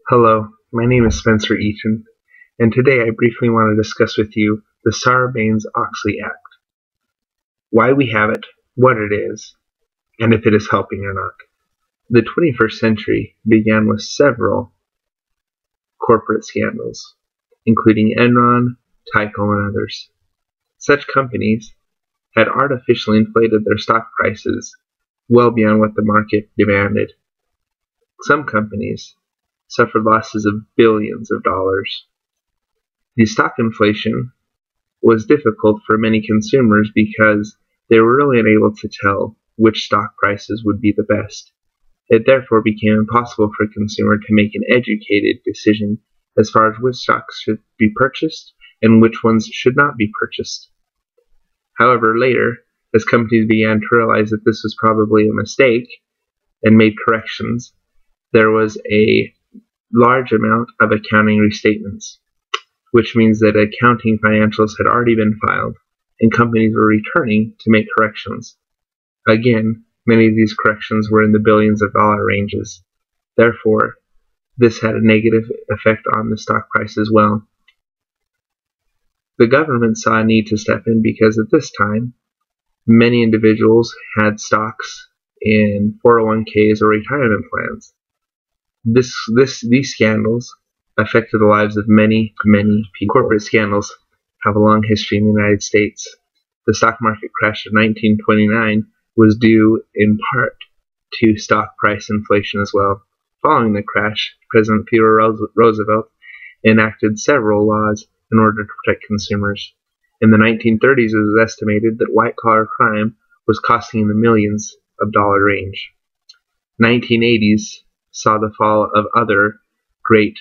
Hello, my name is Spencer Eaton, and today I briefly want to discuss with you the Sarbanes-Oxley Act, why we have it, what it is, and if it is helping or not. The 21st century began with several corporate scandals, including Enron, Tyco, and others. Such companies had artificially inflated their stock prices well beyond what the market demanded. Some companies suffered losses of billions of dollars. The stock inflation was difficult for many consumers because they were really unable to tell which stock prices would be the best. It therefore became impossible for a consumer to make an educated decision as far as which stocks should be purchased and which ones should not be purchased. However, later, as companies began to realize that this was probably a mistake and made corrections, there was a large amount of accounting restatements, which means that accounting financials had already been filed and companies were returning to make corrections. Again, many of these corrections were in the billions of dollar ranges. Therefore, this had a negative effect on the stock price as well. The government saw a need to step in because at this time, many individuals had stocks in 401ks or retirement plans. These scandals affected the lives of many people. Corporate scandals have a long history in the United States. The stock market crash of 1929 was due in part to stock price inflation as well. Following the crash, President Theodore Roosevelt enacted several laws in order to protect consumers. In the 1930s, it was estimated that white-collar crime was costing in the millions of dollar range. 1980s saw the fall of other great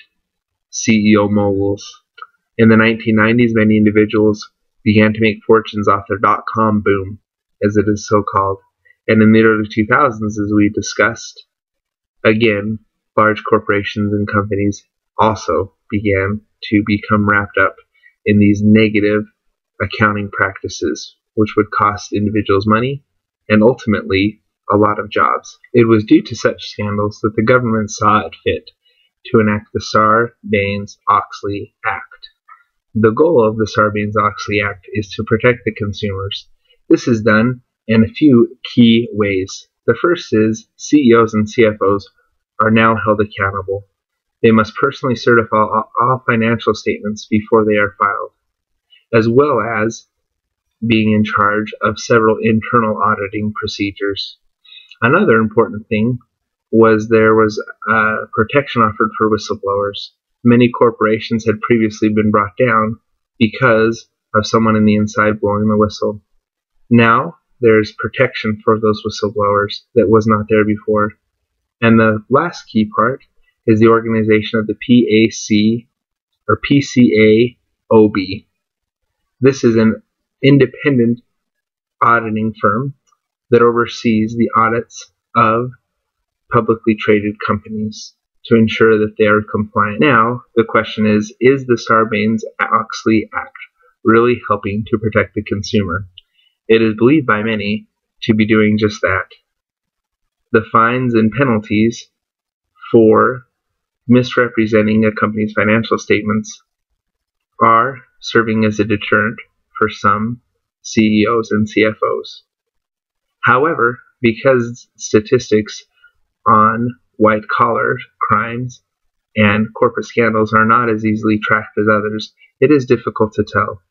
CEO moguls. In the 1990s, many individuals began to make fortunes off their dot-com boom, as it is so called. And in the early 2000s, as we discussed, again, large corporations and companies also began to become wrapped up in these negative accounting practices, which would cost individuals money and ultimately a lot of jobs. It was due to such scandals that the government saw it fit to enact the Sarbanes-Oxley Act. The goal of the Sarbanes-Oxley Act is to protect the consumers. This is done in a few key ways. The first is CEOs and CFOs are now held accountable. They must personally certify all financial statements before they are filed, as well as being in charge of several internal auditing procedures. Another important thing was there was protection offered for whistleblowers. Many corporations had previously been brought down because of someone in the inside blowing the whistle. Now there's protection for those whistleblowers that was not there before. And the last key part is the organization of the PAC or PCAOB. This is an independent auditing firm that oversees the audits of publicly traded companies to ensure that they are compliant. Now, the question is the Sarbanes-Oxley Act really helping to protect the consumer? It is believed by many to be doing just that. The fines and penalties for misrepresenting a company's financial statements are serving as a deterrent for some CEOs and CFOs. However, because statistics on white-collar crimes and corporate scandals are not as easily tracked as others, it is difficult to tell.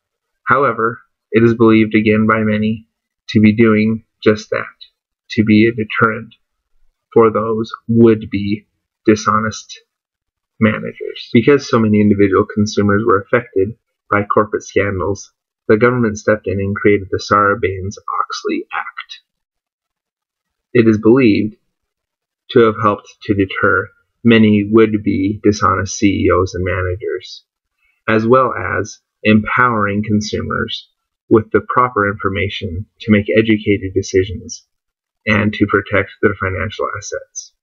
However, it is believed again by many to be doing just that, to be a deterrent for those would-be dishonest managers. Because so many individual consumers were affected by corporate scandals, the government stepped in and created the Sarbanes-Oxley Act. It is believed to have helped to deter many would-be dishonest CEOs and managers, as well as empowering consumers with the proper information to make educated decisions and to protect their financial assets.